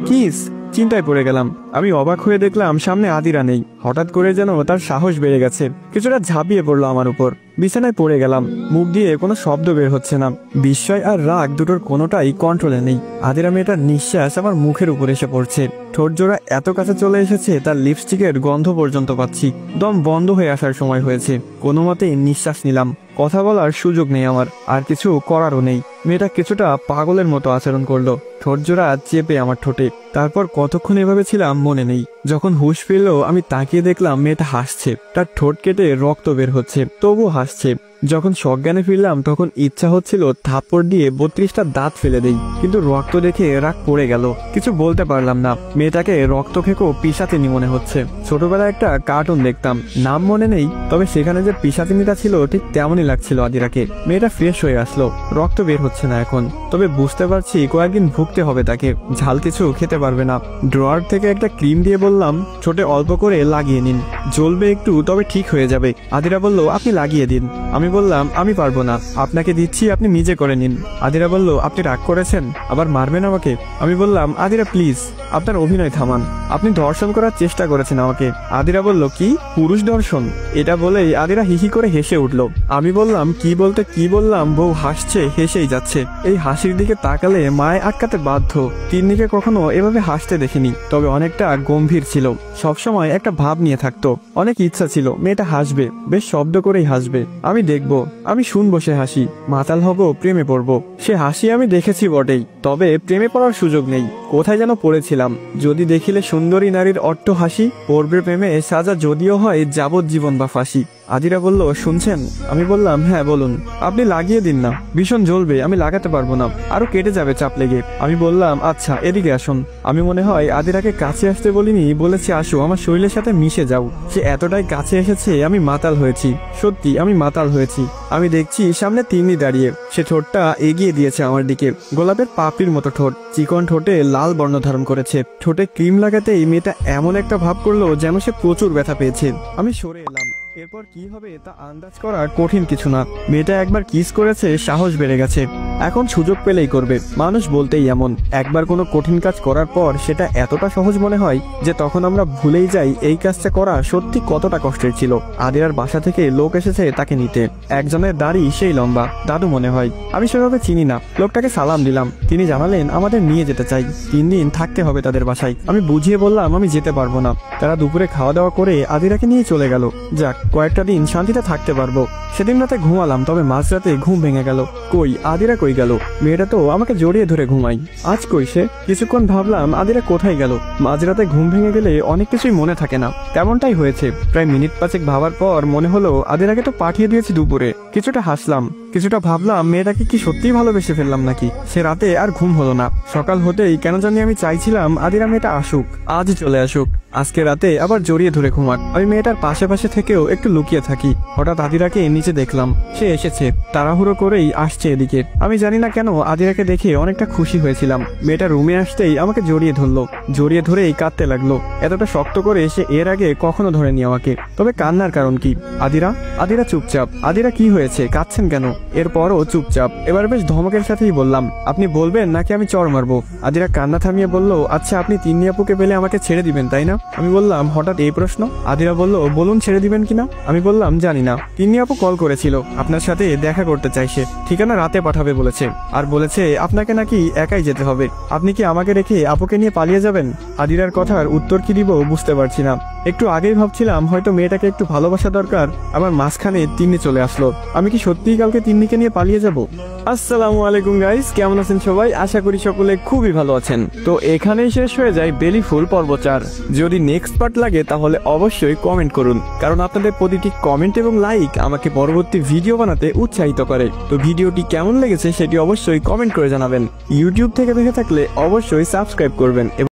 Kiss. চিন্তায় পড়ে গেলাম। আমি অবাক হয়ে দেখলাম সামনে আদিরা নেই। হঠাৎ করে যেন তার সাহস বেড়ে গেছে, কিছুটা ঝাঁপিয়ে পড়লো আমার উপর। বিছানায় পড়ে গেলাম। মুখ দিয়ে কোনো শব্দ বের হচ্ছে না। বিস্ময় আর রাগ দুটোর কোনোটাই কন্ট্রোলে নেই। আদিরা মেয়েটার নিঃশ্বাস আমার মুখের উপর এসে পড়ছে। ঠোঁট জোড়া এত কাছে চলে এসেছে, তার লিপস্টিকের গন্ধ পর্যন্ত পাচ্ছি। দম বন্ধ হয়ে আসার সময় হয়েছে। কোনো মতেই নিঃশ্বাস নিলাম। কথা বলার সুযোগ নেই আমার, আর কিছু করারও নেই। মেয়েটা কিছুটা পাগলের মতো আচরণ করলো, ঠোঁট জোড়া চেপে আমার ঠোঁটে। তারপর কতক্ষণ এভাবে ছিলাম মনে নেই। যখন হুঁশ ফিরল আমি তাকিয়ে দেখলাম মেয়েটা হাসছে। তার ঠোঁট কেটে রক্ত বের হচ্ছে, তবু হাসছে। যখন সজ্ঞানে ফিরলাম তখন ইচ্ছা হচ্ছিল থাপ্পড় দিয়ে 32টা দাঁত ফেলে দেই, কিন্তু রক্ত দেখে রাগ পড়ে গেল। কিছু বলতে পারলাম না। মেয়েটাকে রক্ত খেকো পিসাচিনি মনে হচ্ছে। ছোটবেলায় একটা কার্টুন দেখতাম, নাম মনে নেই, তবে সেখানে যে পিসাচিনিটা ছিল ঠিক তেমনই লাগছিল আদিরাকে। মেয়েটা ফ্রেশ হয়ে আসলো, রক্ত বের হচ্ছে না এখন, তবে বুঝতে পারছি কয়েকদিন ভুগতে হবে তাকে। ঝাল কিছু খেতে পারবে না। ড্রয়ার থেকে একটা ক্রিম দিয়ে বললাম ছোটে অল্প করে লাগিয়ে নিন, জ্বলবে একটু তবে ঠিক হয়ে যাবে। আদিরা বলল আপনি লাগিয়ে দিন। আমি বললাম আমি পারবো না, আপনাকে দিচ্ছি, আপনি নিজে করে নিন। আদিরা বলল আপনি রাগ করেছেন, আবার মারবেন আমাকে? আমি বললাম আদিরা প্লিজ, আপনার অভিনয় থামান, আপনি ধর্ষণ করার চেষ্টা করেছেন আমাকে। আদিরা বলল কি পুরুষ ধর্ষণ? এটা বলেই আদিরা হিহি করে হেসে উঠল। আমি বললাম কি বলতে কি বললাম, বউ হাসছে, হেসেই যাচ্ছে। এই হাসির দিকে তাকালে মায়ে আটকাতে বাধ্য। তিন্নিকে কখনো এভাবে হাসতে দেখিনি, তবে অনেকটা গম্ভীর ছিল। সবসময় একটা ভাব নিয়ে থাকতো। অনেক ইচ্ছা ছিল মেয়েটা হাসবে, বেশ শব্দ করেই হাসবে। আমি দেখব, আমি শুনবো সে হাসি, মাতাল হব, প্রেমে পড়ব। সে হাসি আমি দেখেছি বটেই, তবে প্রেমে পড়ার সুযোগ নেই। কোথায় যেন পড়েছিলাম, যদি দেখিলে সুন্দরী নারীর অট্ট হাসি, পড়বে প্রেমে সাজা যদিও হয় যাবজ্জীবন বা ফাঁসি। আদিরা বলল শুনছেন? আমি বললাম হ্যাঁ বলুন। আপনি লাগিয়ে দিন না, ভীষণ জ্বলবে, আমি লাগাতে পারবো না, আরো কেটে যাবে চাপ লেগে। আমি বললাম আচ্ছা এদিকে আসুন। আমি মনে হয় আদিরাকে কাছে আসতে বলিনি, বলেছি আসো আমার শরীরের সাথে মিশে যাও। সে এতটাই কাছে এসেছে আমি মাতাল হয়েছি, সত্যি আমি মাতাল হয়েছি। আমি দেখছি সামনে তিন্নি দাঁড়িয়ে, সে ঠোঁটটা এগিয়ে দিয়েছে আমার দিকে। গোলাপের পাপড়ির মতো ঠোঁট, চিকন ঠোঁটে লাল বর্ণ ধারণ করেছে। ঠোঁটে ক্রিম লাগাতেই মেয়েটা এমন একটা ভাব করলো যেন সে প্রচুর ব্যথা পেয়েছে। আমি সরে এলাম। এরপর কি হবে তা আন্দাজ করা কঠিন কিছু না। মেয়েটা একবার কিস করেছে, সাহস বেড়ে গেছে, এখন সুযোগ পেলেই করবে। মানুষ বলতেই এমন, একবার কোনো কঠিন কাজ করার পর সেটা এতটা সহজ মনে হয় যে তখন আমরা ভুলেই যাই এই কাজটা করা সত্যি কতটা কষ্টের ছিল। আদিরার বাসা থেকে লোক এসেছে তাকে নিতে। একজনের দাড়ি সেই লম্বা, দাদু মনে হয়। আমি সেভাবে চিনি না। লোকটাকে সালাম দিলাম। তিনি জানালেন আমাদের নিয়ে যেতে চাই, 3 দিন থাকতে হবে তাদের বাসায়। আমি বুঝিয়ে বললাম আমি যেতে পারবো না। তারা দুপুরে খাওয়া দাওয়া করে আদিরাকে নিয়ে চলে গেল। যাক, কয়েকটা দিন শান্তিতে থাকতে পারবো। সেদিন রাতে ঘুমালাম, তবে মাঝরাতে ঘুম ভেঙে গেল। কই আদিরা কই গেল? মেয়েটা তো আমাকে জড়িয়ে ধরে ঘুমাই, আজ কই সে? কিছুক্ষণ ভাবলাম আদিরা কোথায় গেল। মাঝরাতে ঘুম ভেঙে গেলে অনেক কিছুই মনে থাকে না, তেমনটাই হয়েছে। প্রায় মিনিট 5 ভাবার পর মনে হলো আদিরাকে তো পাঠিয়ে দিয়েছি দুপুরে। কিছুটা হাসলাম, কিছুটা ভাবলাম মেয়েটাকে কি সত্যিই ভালোবেসে ফেললাম নাকি। সে রাতে আর ঘুম হলো না। সকাল হতেই কেন জানি আমি চাইছিলাম আদিরা মেয়েটা আসুক, আজ চলে আসুক, আজকে রাতে আবার জড়িয়ে ধরে ঘুমাক। আমি মেয়েটার পাশে পাশে থেকেও একটু লুকিয়ে থাকি। হঠাৎ আদিরাকে নিচে দেখলাম, সে এসেছে, তাড়াহুড়ো করেই আসছে এদিকে। আমি জানি না কেন আদিরাকে দেখে অনেকটা খুশি হয়েছিলাম। মেয়েটা রুমে আসতেই আমাকে জড়িয়ে ধরলো, জড়িয়ে ধরেই কাঁদতে লাগলো। এতটা শক্ত করে সে এর আগে কখনো ধরেনি আমাকে। তবে কান্নার কারণ কি? আদিরা আদিরা চুপচাপ। আদিরা কি হয়েছে, কাঁদছেন কেন? এরপরও চুপচাপ। এবার বেশ ধমকের সাথেই বললাম আপনি বলবেন নাকি আমি চড় মারবো? আদিরা কান্না থামিয়ে বলল আচ্ছা আপনি তিন্নি আপুকে পেলে আমাকে ছেড়ে দিবেন তাই না? আমি বললাম হঠাৎ এই প্রশ্ন? আদিরা বলল বলুন ছেড়ে দিবেন কিনা। আমি বললাম জানি না, তিন্নি আপু কল করেছিল, আপনার সাথে দেখা করতে চাইছে, ঠিকানা রাতে পাঠাবে বলেছে, আর বলেছে আপনাকে নাকি একাই যেতে হবে। আপনি কি আমাকে রেখে আপুকে নিয়ে পালিয়ে যাবেন? আদিরার কথার উত্তর কি দিব বুঝতে পারছি না। একটু আগেই ভাবছিলাম হয়তো মেয়েটাকে একটু ভালোবাসা দরকার, আবার মাঝখানে তিন্নি চলে আসলো। আমি কি সত্যিই কালকে তিন্নিকে নিয়ে পালিয়ে যাব? আসসালামু আলাইকুম গাইস, কেমন আছেন সবাই? আশা করি সকলে খুবই ভালো আছেন। তো এখানেই শেষ হয়ে যায় বেলি ফুল পর্ব 4। যদি নেক্সট পার্ট লাগে তাহলে অবশ্যই কমেন্ট করুন, কারণ আপনাদের প্রতিটি কমেন্ট এবং লাইক আমাকে পরবর্তী ভিডিও বানাতে উৎসাহিত করে। তো ভিডিওটি কেমন লেগেছে সেটি অবশ্যই কমেন্ট করে জানাবেন। ইউটিউব থেকে দেখে থাকলে অবশ্যই সাবস্ক্রাইব করবেন।